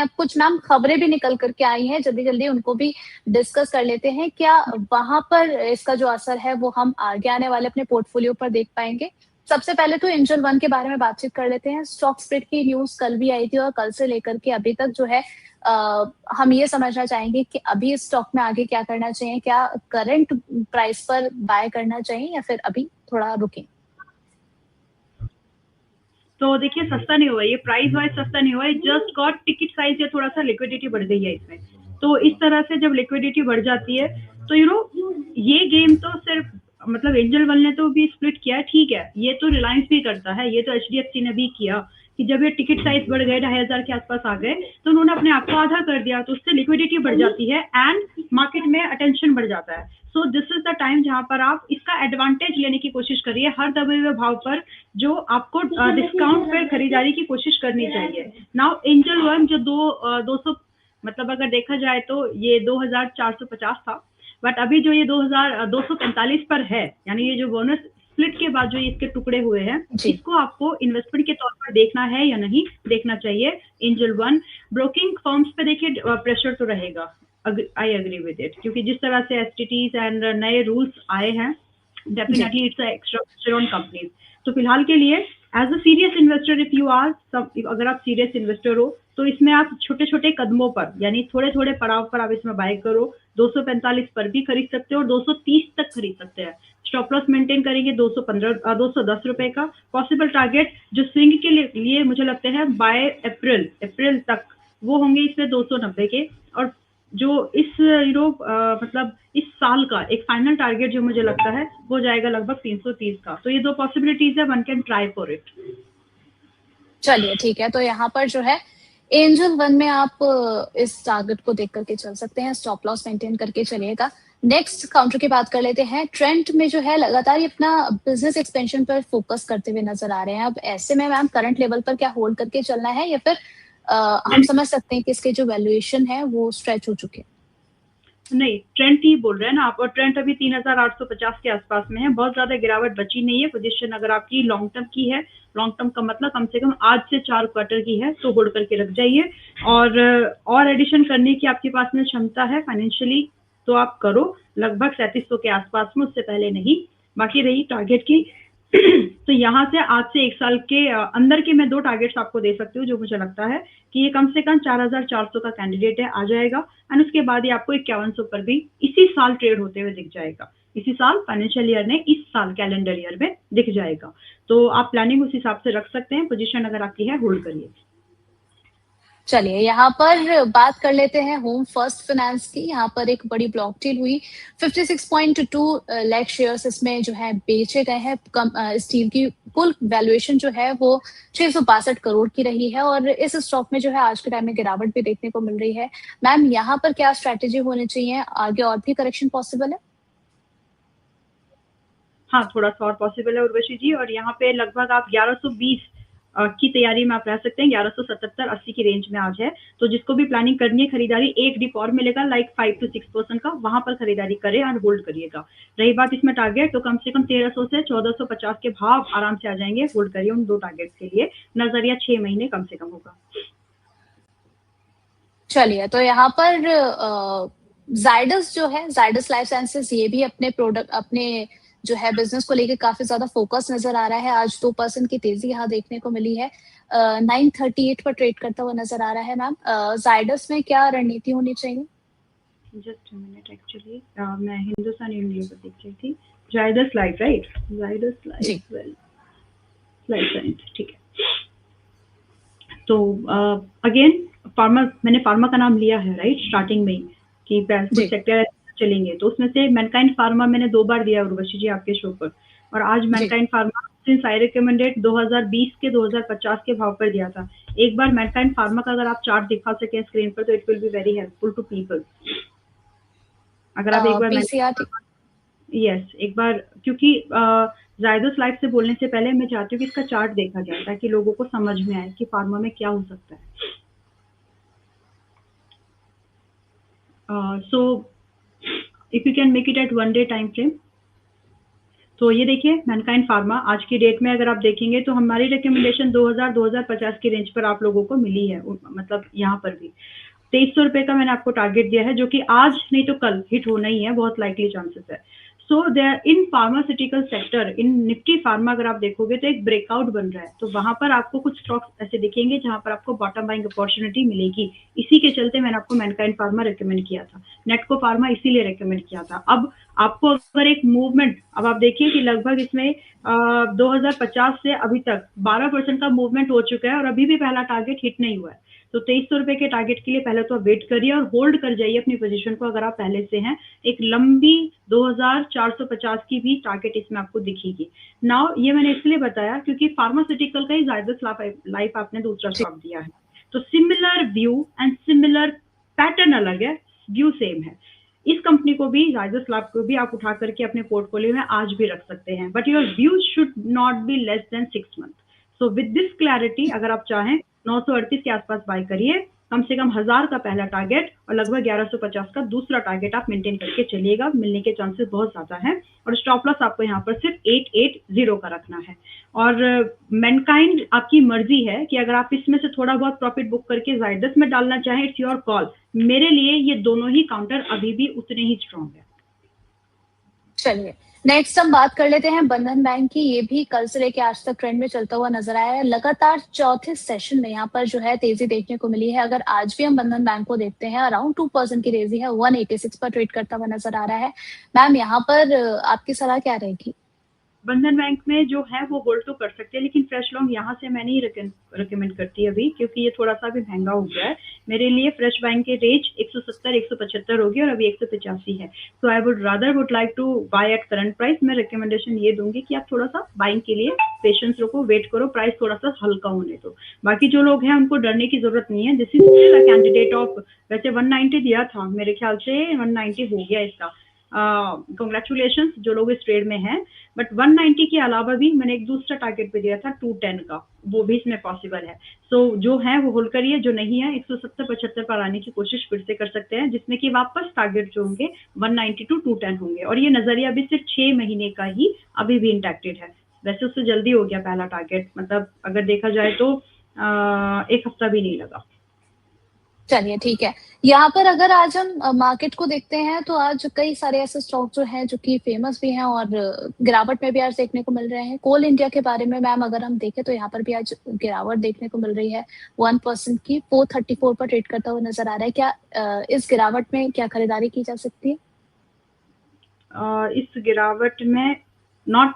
अब कुछ मैम खबरें भी निकल करके आई हैं, जल्दी जल्दी उनको भी डिस्कस कर लेते हैं। क्या वहां पर इसका जो असर है वो हम आगे आने वाले अपने पोर्टफोलियो पर देख पाएंगे? सबसे पहले तो एंजल वन के बारे में बातचीत कर लेते हैं। स्टॉक स्प्लिट की न्यूज कल भी आई थी और कल से लेकर के अभी तक जो है हम ये समझना चाहेंगे कि अभी इस स्टॉक में आगे क्या करना चाहिए, क्या करंट प्राइस पर बाय करना चाहिए या फिर अभी थोड़ा रुकें? तो देखिए सस्ता नहीं हुआ, ये प्राइस वाइज सस्ता नहीं हुआ है, जस्ट गॉट टिकट साइज या थोड़ा सा लिक्विडिटी बढ़ गई है इसमें। तो इस तरह से जब लिक्विडिटी बढ़ जाती है तो ये गेम तो सिर्फ मतलब एंजल वन ने तो भी स्प्लिट किया है, ठीक है, ये तो रिलायंस भी करता है, ये तो एचडीएफसी ने भी किया कि जब ये टिकट साइज बढ़ गए 2,500 के आसपास आ गए तो उन्होंने अपने आप को आधा कर दिया, तो उससे लिक्विडिटी बढ़ जाती है एंड मार्केट में अटेंशन बढ़ जाता है। So this is the time जहां पर आप इसका एडवांटेज लेने की कोशिश करिए, हर दबे हुए भाव पर जो आपको डिस्काउंट पर खरीदारी की कोशिश करनी चाहिए। नाउ एंजल वन जो 200 मतलब अगर देखा जाए तो ये 2,450 था, बट अभी जो ये 2,245 पर है, यानी ये जो बोनस स्प्लिट के बाद जो इसके टुकड़े हुए हैं, इसको आपको इन्वेस्टमेंट के तौर पर देखना है या नहीं देखना चाहिए। एंजल वन ब्रोकिंग फर्म्स पे देखिए प्रेशर तो रहेगा, आई एग्री विद इट, क्योंकि जिस तरह से एसटीटीज एंड नए रूल्स आए हैं, definitely it's extra pressure on companies. तो फिलहाल के लिए as a serious investor if you are, अगर आप सीरियस इन्वेस्टर हो तो इसमें आप छोटे छोटे कदमों पर यानी थोड़े थोड़े पड़ाव पर आप इसमें बाय करो। 245 पर भी खरीद सकते हो और 230 तक खरीद सकते हैं। स्टॉप लॉस मेंटेन करेंगे 210 रुपए का। पॉसिबल टारगेट जो स्विंग के लिए मुझे लगते हैं बाय अप्रैल तक वो होंगे इसमें 290 के, और जो इस मतलब इस साल का एक फाइनल टारगेट जो मुझे लगता है वो जाएगा लगभग 330 का। तो ये दो पॉसिबिलिटीज है, one can try for it. चलिए ठीक है, तो यहाँ पर जो है एंजल वन में आप इस टारगेट को देख करके चल सकते हैं, स्टॉप लॉस मेंटेन करके चलिएगा। नेक्स्ट काउंटर की बात कर लेते हैं। ट्रेंड में जो है लगातार ये अपना बिजनेस एक्सपेंशन पर फोकस करते हुए नजर आ रहे हैं। अब ऐसे में मैम करंट लेवल पर क्या होल्ड करके चलना है या फिर हम समझ सकते हैं कि इसके जो वैल्यूएशन है वो स्ट्रेच हो चुके हैं? नहीं, ट्रेंड ही बोल रहे हैं ना आप, और ट्रेंड अभी 3,850 के आसपास में है, बहुत ज्यादा गिरावट बची नहीं है। पोजीशन अगर आपकी लॉन्ग टर्म की है, लॉन्ग टर्म का मतलब कम से कम आज से 4 क्वार्टर की है, तो होल्ड करके रख जाइए। और एडिशन करने की आपके पास में क्षमता है फाइनेंशियली तो आप करो, लगभग 3700 के आसपास में, उससे पहले नहीं। बाकी रही टारगेट की तो यहाँ से आज से 1 साल के अंदर के मैं 2 टारगेट्स आपको दे सकती हूँ, जो मुझे लगता है कि ये कम से कम 4,400 का कैंडिडेट है, आ जाएगा। एंड उसके बाद ये आपको 5100 पर भी इसी साल ट्रेड होते हुए दिख जाएगा, इसी साल फाइनेंशियल ईयर में, इस साल कैलेंडर ईयर में दिख जाएगा। तो आप प्लानिंग उस हिसाब से रख सकते हैं। पोजीशन अगर आपकी है होल्ड करिए। चलिए यहाँ पर बात कर लेते हैं होम फर्स्ट फाइनेंस की। यहाँ पर एक बड़ी ब्लॉक डील हुई, 56.2 लाख शेयर्स इसमें जो है बेचे गए हैं। स्टील की कुल वैल्यूएशन जो है वो 662 करोड़ की रही है और इस स्टॉक में जो है आज के टाइम में गिरावट भी देखने को मिल रही है। मैम यहाँ पर क्या स्ट्रैटेजी होनी चाहिए, आगे और भी करेक्शन पॉसिबल है? हाँ, थोड़ा सा और पॉसिबल है उर्वशी जी, और यहाँ पे लगभग आप 1120 की तैयारी में आप रह सकते हैं। 1170-80 की रेंज में आज है, तो जिसको भी प्लानिंग करनी है खरीदारी, एक डिप और मिलेगा लाइक 5 to 6% का, वहां पर खरीदारी करें और होल्ड करिएगा। रही बात इसमें टारगेट, तो कम से कम 1300 से 1450 के भाव आराम से आ जाएंगे। होल्ड करिए उन 2 टारगेट के लिए, नजरिया 6 महीने कम से कम होगा। चलिए, तो यहाँ पर जाइडस जो है, जाइडस लाइफ साइंसेस, ये भी अपने प्रोडक्ट, अपने जो है बिजनेस को लेके काफी ज्यादा फोकस नजर आ रहा है। आज 2% की तेजी यहाँ देखने को मिली है, 938 पर ट्रेड करता हुआ नजर आ रहा है। मैम जाइडस में क्या रणनीति होनी चाहिए? जस्ट मिनट, एक्चुअली मैं हिंदुस्तान यूनिलिवर पर देख रही थी। Zydus life, right? Zydus life, well life, ठीक है। तो अगेन फार्मा, मैंने फार्मा का नाम लिया है राइट स्टार्टिंग में ही कि कुछ सेक्टर चलेंगे, तो उसमें से मैनकाइंड फार्मा मैंने 2 बार दिया उर्वशी जी आपके शो पर, और आज Mankind pharma since I recommended 2020 के 2050 के भाव पर दिया था। एक बार मैनकाइंड फार्मा का अगर आप चार्ट दिखा सके स्क्रीन पर तो it will be very helpful to people. अगर आप एक बार यस एक बार, क्योंकि जायदस लाइफ से बोलने से पहले मैं चाहती हूँ कि इसका चार्ट देखा जाए ताकि लोगों को समझ में आए कि फार्मा में क्या हो सकता है। So if you can make it at 1 day time frame, तो ये देखिए मैनकाइंड फार्मा आज की डेट में अगर आप देखेंगे तो हमारी रिकमेंडेशन 2000-2050 की रेंज पर आप लोगों को मिली है, मतलब यहाँ पर भी 2300 रुपए का मैंने आपको टारगेट दिया है, जो कि आज नहीं तो कल हिट होना ही है, बहुत लाइकली चांसेस है। So there in pharmaceutical sector, in Nifty Pharma अगर आप देखोगे तो एक ब्रेकआउट बन रहा है, तो वहां पर आपको कुछ स्टॉक्स ऐसे दिखेंगे जहां पर आपको बॉटम बाइंग अपॉर्चुनिटी मिलेगी। इसी के चलते मैंने आपको मैनकाइंड फार्मा रिकमेंड किया था, नेटको फार्मा इसीलिए रिकमेंड किया था। अब आपको अगर एक मूवमेंट, अब आप देखिए कि लगभग इसमें 2050 से अभी तक 12% का मूवमेंट हो चुका है और अभी भी पहला टारगेट हिट नहीं हुआ है। तो 2300 रुपए के टारगेट के लिए पहले तो आप वेट करिए और होल्ड कर जाइए अपनी पोजीशन को अगर आप पहले से हैं। एक लंबी 2450 की भी टारगेट इसमें आपको दिखेगी। नाउ ये मैंने इसलिए बताया क्योंकि फार्मास्यूटिकल का ही जायदस लाइफ आपने दूसरा स्टॉक दिया है, तो similar view and similar pattern अलग है, व्यू सेम है। इस कंपनी को भी, जायदस लैब को भी आप उठा करके अपने पोर्टफोलियो में आज भी रख सकते हैं, but your view should not be less than 6 month. So with this clarity अगर आप चाहें 938 के आसपास बाय करिए, कम से कम 1000 का पहला टारगेट और लगभग 1150 का दूसरा टारगेट आप मेंटेन करके चलिएगा, मिलने के चांसेस बहुत ज्यादा हैं। और स्टॉप लॉस आपको यहाँ पर सिर्फ 880 का रखना है। और मैनकाइंड आपकी मर्जी है कि अगर आप इसमें से थोड़ा बहुत प्रॉफिट बुक करके जायदस में डालना चाहें, इट्स योर कॉल। मेरे लिए ये दोनों ही काउंटर अभी भी उतने ही स्ट्रॉन्ग है। चलिए नेक्स्ट हम बात कर लेते हैं बंधन बैंक की। ये भी कल से लेके आज तक ट्रेंड में चलता हुआ नजर आया है। लगातार चौथे सेशन में यहाँ पर जो है तेजी देखने को मिली है। अगर आज भी हम बंधन बैंक को देखते हैं, अराउंड 2% की तेजी है, 186 पर ट्रेड करता हुआ नजर आ रहा है। मैम यहाँ पर आपकी सलाह क्या रहेगी? बंधन बैंक में जो है वो होल्ड तो कर सकते हैं, लेकिन फ्रेश लॉन्ग यहाँ से मैं नहीं रिकमेंड करती अभी, क्योंकि ये थोड़ा सा भी महंगा हो गया है मेरे लिए। फ्रेश बैंक के रेंज 170-175 होगी और अभी 185 है, तो I would like to buy at current price. मैं रिकमेंडेशन ये दूंगी कि आप थोड़ा सा बाइंग के लिए पेशेंस रखो, वेट करो, प्राइस थोड़ा सा हल्का होने दो। बाकी जो लोग हैं उनको डरने की जरूरत नहीं है। This is still a candidate of, वैसे 190 दिया था मेरे ख्याल से 190 हो गया इसका, कंग्रेचुलेशन जो लोग इस ट्रेड में हैं। बट 190 के अलावा भी मैंने एक दूसरा टारगेट पे दिया था 210 का, वो भी इसमें पॉसिबल है। सो जो है वो होल्ड करिए, जो नहीं है 170-75 पर आने की कोशिश फिर से कर सकते हैं, जिसमें कि वापस टारगेट जो होंगे 190 to 210 होंगे। और ये नजरिया अभी सिर्फ 6 महीने का ही अभी भी इंटैक्टेड है, वैसे उससे जल्दी हो गया पहला टारगेट, मतलब अगर देखा जाए तो 1 हफ्ता भी नहीं लगा। चलिए ठीक है। यहाँ पर अगर आज हम मार्केट को देखते हैं तो आज कई सारे ऐसे स्टॉक जो हैं जो कि फेमस भी हैं और गिरावट में भी आज देखने को मिल रहे हैं। कोल इंडिया के बारे में मैम अगर हम देखें तो यहाँ पर भी आज गिरावट देखने को मिल रही है, 1% की, 434 पर ट्रेड करता हुआ नजर आ रहा है। क्या इस गिरावट में क्या खरीदारी की जा सकती है? इस गिरावट में नॉट,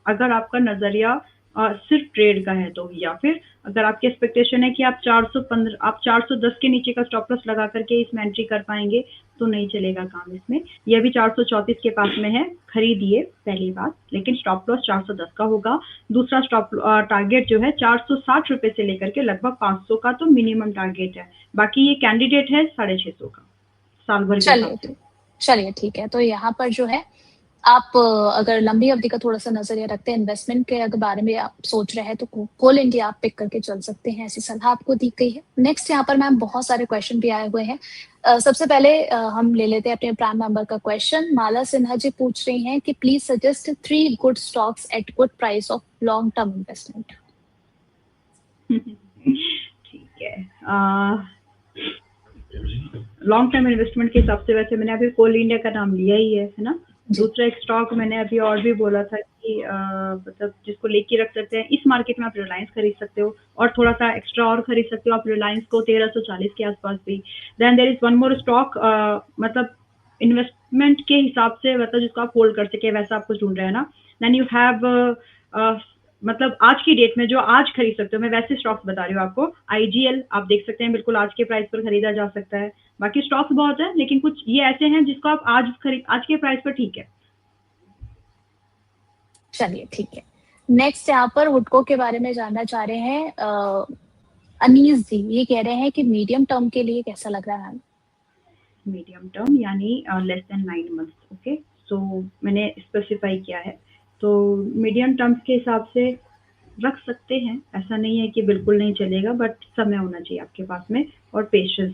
अगर आपका नजरिया सिर्फ ट्रेड का है तो, या फिर अगर आपकी एक्सपेक्टेशन है कि आप 410 के नीचे का स्टॉप लॉस लगा करके इसमें एंट्री कर पाएंगे तो नहीं चलेगा काम इसमें। ये अभी 434 के पास में है, खरीदिए पहली बात, लेकिन स्टॉप लॉस 410 का होगा। दूसरा स्टॉप टारगेट जो है 460 रुपए से लेकर के लगभग 500 का तो मिनिमम टारगेट है। बाकी ये कैंडिडेट है 650 का साल भर के। चलिए ठीक है। तो यहाँ पर जो है आप अगर लंबी अवधि का थोड़ा सा नजरिया रखते हैं, इन्वेस्टमेंट के अगर बारे में आप सोच रहे हैं तो कोल इंडिया आप पिक करके चल सकते हैं, ऐसी सलाह आपको दी गई है। नेक्स्ट यहाँ पर मैम बहुत सारे क्वेश्चन भी आए हुए हैं। सबसे पहले हम ले लेते हैं अपने प्राइम मेंबर का क्वेश्चन। माला सिन्हा जी पूछ रही हैं कि please suggest 3 good stocks eight good price of long term investment. ठीक है, लॉन्ग टर्म इन्वेस्टमेंट के हिसाब से वैसे मैंने अभी कोल इंडिया का नाम लिया ही है ना। दूसरा एक स्टॉक मैंने अभी और भी बोला था कि मतलब जिसको लेके रख सकते हैं इस मार्केट में, आप रिलायंस खरीद सकते हो और थोड़ा सा एक्स्ट्रा और खरीद सकते हो आप रिलायंस को 1340 के आसपास भी। Then there is one more stock, मतलब इन्वेस्टमेंट के हिसाब से, मतलब जिसको आप होल्ड कर सके वैसा आप कुछ ढूंढ रहे हैं ना। देन यू हैव मतलब आज की डेट में जो आज खरीद सकते हो, मैं वैसे स्टॉक्स बता रही हूँ आपको। IGL आप देख सकते हैं, बिल्कुल आज के प्राइस पर खरीदा जा सकता है। बाकी स्टॉक्स बहुत है, लेकिन कुछ ये ऐसे हैं जिसको आप आज के प्राइस पर ठीक है। चलिए ठीक है। नेक्स्ट यहाँ पर वुडको के बारे में जानना चाह रहे हैं अनीस जी। ये कह रहे हैं कि मीडियम टर्म के लिए कैसा लग रहा है? मीडियम टर्म यानी लेस देन 9 मंथ्स। ओके, सो मैंने स्पेसिफाई किया है, तो मीडियम टर्म्स के हिसाब से रख सकते हैं। ऐसा नहीं है कि बिल्कुल नहीं चलेगा, बट समय होना चाहिए आपके पास में और पेशेंस।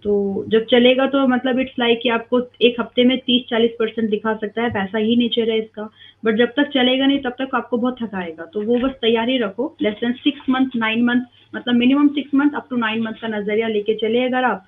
तो जब चलेगा तो मतलब इट्स लाइक कि आपको एक हफ्ते में 30-40% दिखा सकता है, पैसा ही नेचर है इसका। बट जब तक चलेगा नहीं तब तक आपको बहुत थकाएगा, तो वो बस तैयारी रखो। लेस देन 6 मंथ 9 मंथ, मतलब minimum 6 month up to 9 month का नजरिया लेके चले अगर आप,